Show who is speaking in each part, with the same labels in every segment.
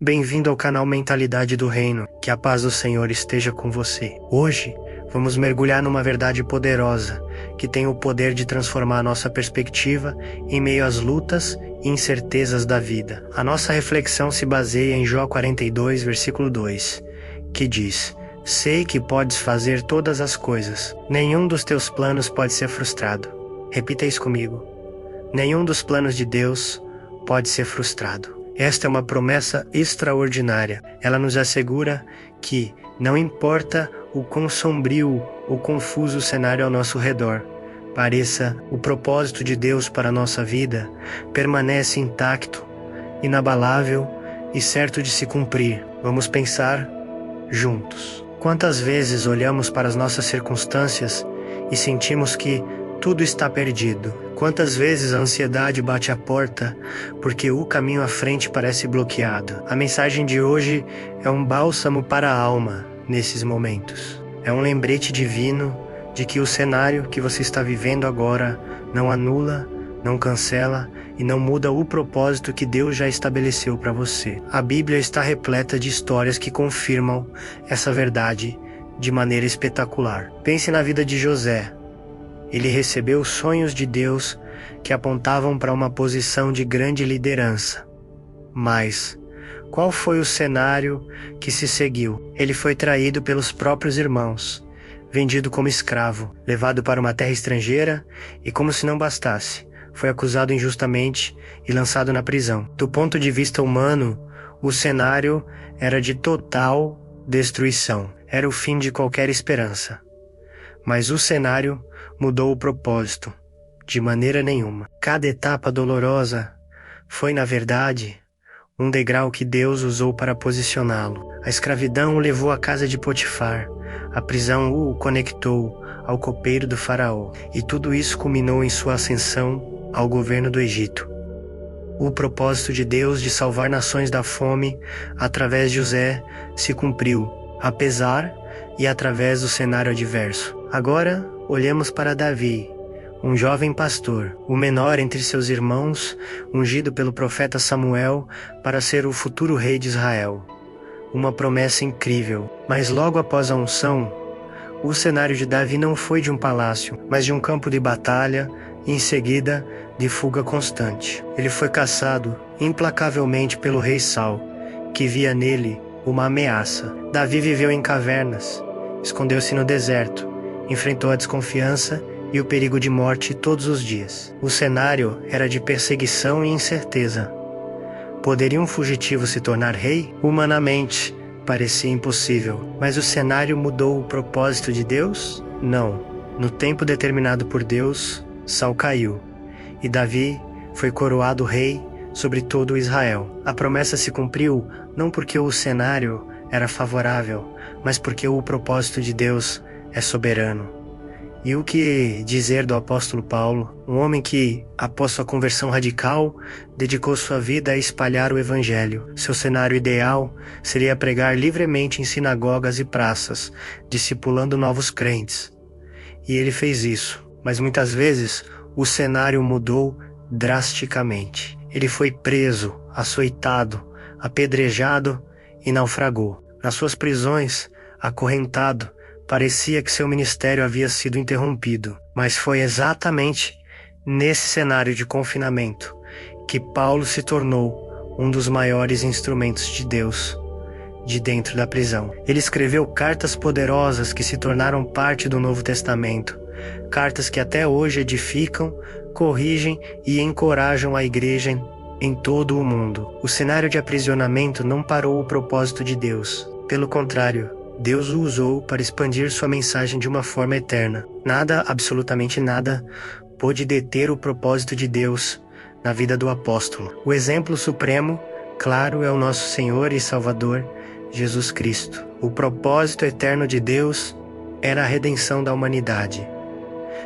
Speaker 1: Bem-vindo ao canal Mentalidade do Reino, que a paz do Senhor esteja com você. Hoje, vamos mergulhar numa verdade poderosa, que tem o poder de transformar a nossa perspectiva em meio às lutas e incertezas da vida. A nossa reflexão se baseia em Jó 42, versículo 2, que diz: Sei que podes fazer todas as coisas, nenhum dos teus planos pode ser frustrado. Repita isso comigo. Nenhum dos planos de Deus pode ser frustrado. Esta é uma promessa extraordinária. Ela nos assegura que, não importa o quão sombrio ou confuso o cenário ao nosso redor pareça, o propósito de Deus para a nossa vida permanece intacto, inabalável e certo de se cumprir. Vamos pensar juntos. Quantas vezes olhamos para as nossas circunstâncias e sentimos que tudo está perdido? Quantas vezes a ansiedade bate à porta porque o caminho à frente parece bloqueado? A mensagem de hoje é um bálsamo para a alma nesses momentos. É um lembrete divino de que o cenário que você está vivendo agora não anula, não cancela e não muda o propósito que Deus já estabeleceu para você. A Bíblia está repleta de histórias que confirmam essa verdade de maneira espetacular. Pense na vida de José. Ele recebeu sonhos de Deus que apontavam para uma posição de grande liderança. Mas qual foi o cenário que se seguiu? Ele foi traído pelos próprios irmãos, vendido como escravo, levado para uma terra estrangeira e, como se não bastasse, foi acusado injustamente e lançado na prisão. Do ponto de vista humano, o cenário era de total destruição. Era o fim de qualquer esperança. Mas o cenário mudou o propósito, de maneira nenhuma. Cada etapa dolorosa foi, na verdade, um degrau que Deus usou para posicioná-lo. A escravidão o levou à casa de Potifar, a prisão o conectou ao copeiro do faraó, e tudo isso culminou em sua ascensão ao governo do Egito. O propósito de Deus de salvar nações da fome através de José se cumpriu, apesar e através do cenário adverso. Agora, olhemos para Davi, um jovem pastor, o menor entre seus irmãos, ungido pelo profeta Samuel para ser o futuro rei de Israel. Uma promessa incrível. Mas logo após a unção, o cenário de Davi não foi de um palácio, mas de um campo de batalha e, em seguida, de fuga constante. Ele foi caçado implacavelmente pelo rei Saul, que via nele uma ameaça. Davi viveu em cavernas, escondeu-se no deserto, enfrentou a desconfiança e o perigo de morte todos os dias. O cenário era de perseguição e incerteza. Poderia um fugitivo se tornar rei? Humanamente, parecia impossível. Mas o cenário mudou o propósito de Deus? Não. No tempo determinado por Deus, Saul caiu, e Davi foi coroado rei sobre todo Israel. A promessa se cumpriu não porque o cenário era favorável, mas porque o propósito de Deus é soberano. E o que dizer do apóstolo Paulo, um homem que, após sua conversão radical, dedicou sua vida a espalhar o evangelho. Seu cenário ideal seria pregar livremente em sinagogas e praças, discipulando novos crentes. E ele fez isso, mas muitas vezes o cenário mudou drasticamente. Ele foi preso, açoitado, apedrejado e naufragou. Nas suas prisões, acorrentado, parecia que seu ministério havia sido interrompido, mas foi exatamente nesse cenário de confinamento que Paulo se tornou um dos maiores instrumentos de Deus de dentro da prisão. Ele escreveu cartas poderosas que se tornaram parte do Novo Testamento, cartas que até hoje edificam, corrigem e encorajam a igreja em todo o mundo. O cenário de aprisionamento não parou o propósito de Deus. Pelo contrário, Deus o usou para expandir sua mensagem de uma forma eterna. Nada, absolutamente nada, pôde deter o propósito de Deus na vida do apóstolo. O exemplo supremo, claro, é o nosso Senhor e Salvador, Jesus Cristo. O propósito eterno de Deus era a redenção da humanidade.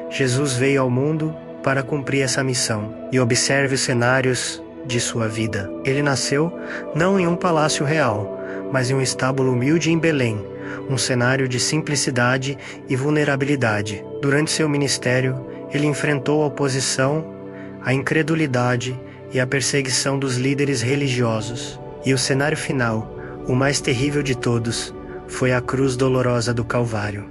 Speaker 1: Jesus veio ao mundo para cumprir essa missão. E observe os cenários de sua vida. Ele nasceu não em um palácio real, mas em um estábulo humilde em Belém, um cenário de simplicidade e vulnerabilidade. Durante seu ministério, ele enfrentou a oposição, a incredulidade e a perseguição dos líderes religiosos. E o cenário final, o mais terrível de todos, foi a cruz dolorosa do Calvário.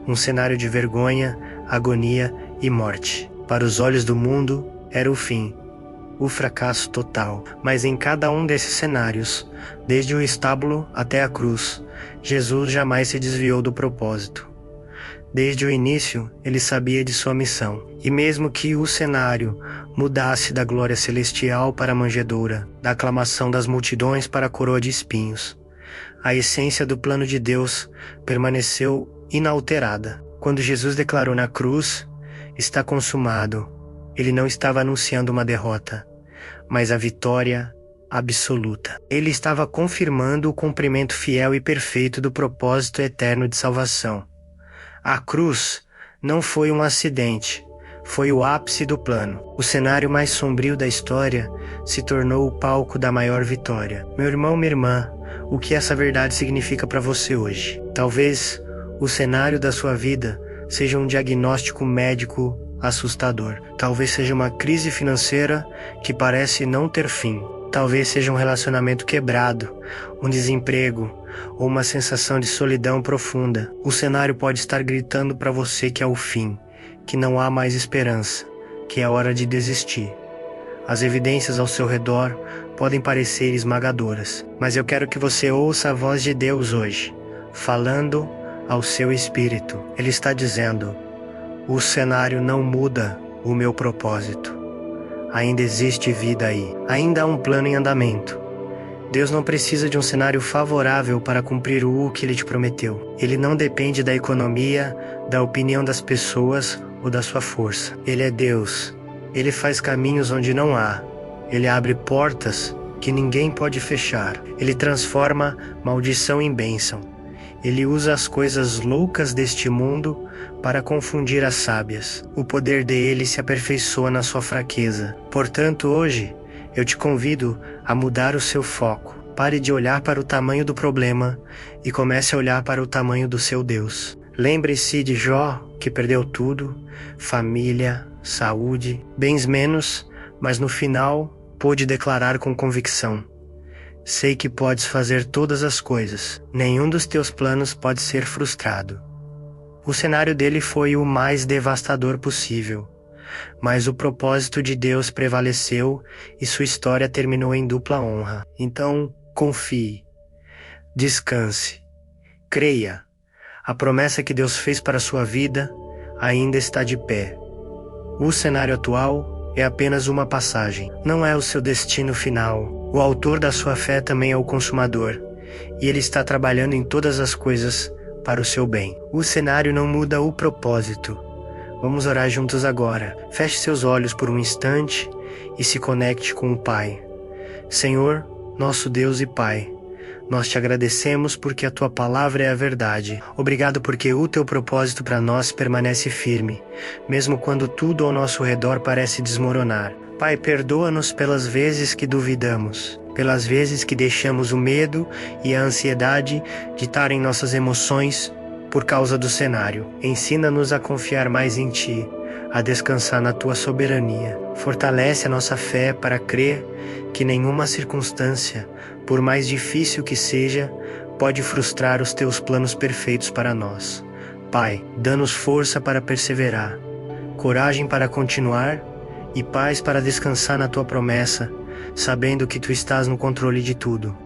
Speaker 1: Um cenário de vergonha, agonia e morte. Para os olhos do mundo, era o fim, o fracasso total. Mas em cada um desses cenários, desde o estábulo até a cruz, Jesus jamais se desviou do propósito. Desde o início, ele sabia de sua missão. E mesmo que o cenário mudasse da glória celestial para a manjedoura, da aclamação das multidões para a coroa de espinhos, a essência do plano de Deus permaneceu inalterada. Quando Jesus declarou na cruz, "Está consumado", ele não estava anunciando uma derrota, mas a vitória absoluta. Ele estava confirmando o cumprimento fiel e perfeito do propósito eterno de salvação. A cruz não foi um acidente, foi o ápice do plano. O cenário mais sombrio da história se tornou o palco da maior vitória. Meu irmão, minha irmã, o que essa verdade significa para você hoje? Talvez o cenário da sua vida seja um diagnóstico médico assustador. Talvez seja uma crise financeira que parece não ter fim. Talvez seja um relacionamento quebrado, um desemprego ou uma sensação de solidão profunda. O cenário pode estar gritando para você que é o fim, que não há mais esperança, que é hora de desistir. As evidências ao seu redor podem parecer esmagadoras, mas eu quero que você ouça a voz de Deus hoje, falando ao seu espírito. Ele está dizendo: o cenário não muda o meu propósito. Ainda existe vida aí. Ainda há um plano em andamento. Deus não precisa de um cenário favorável para cumprir o que Ele te prometeu. Ele não depende da economia, da opinião das pessoas ou da sua força. Ele é Deus. Ele faz caminhos onde não há. Ele abre portas que ninguém pode fechar. Ele transforma maldição em bênção. Ele usa as coisas loucas deste mundo para confundir as sábias. O poder dele se aperfeiçoa na sua fraqueza. Portanto, hoje, eu te convido a mudar o seu foco. Pare de olhar para o tamanho do problema e comece a olhar para o tamanho do seu Deus. Lembre-se de Jó, que perdeu tudo: família, saúde, bens menos, mas no final pôde declarar com convicção: sei que podes fazer todas as coisas. Nenhum dos teus planos pode ser frustrado. O cenário dele foi o mais devastador possível, mas o propósito de Deus prevaleceu e sua história terminou em dupla honra. Então, confie, descanse, creia. A promessa que Deus fez para a sua vida ainda está de pé. O cenário atual é apenas uma passagem, não é o seu destino final. O autor da sua fé também é o consumador, e ele está trabalhando em todas as coisas para o seu bem. O cenário não muda o propósito. Vamos orar juntos agora. Feche seus olhos por um instante e se conecte com o Pai. Senhor, nosso Deus e Pai, nós te agradecemos porque a tua palavra é a verdade. Obrigado porque o teu propósito para nós permanece firme, mesmo quando tudo ao nosso redor parece desmoronar. Pai, perdoa-nos pelas vezes que duvidamos, pelas vezes que deixamos o medo e a ansiedade ditarem nossas emoções por causa do cenário. Ensina-nos a confiar mais em Ti, a descansar na Tua soberania. Fortalece a nossa fé para crer que nenhuma circunstância, por mais difícil que seja, pode frustrar os Teus planos perfeitos para nós. Pai, dá-nos força para perseverar, coragem para continuar e paz para descansar na Tua promessa, sabendo que Tu estás no controle de tudo.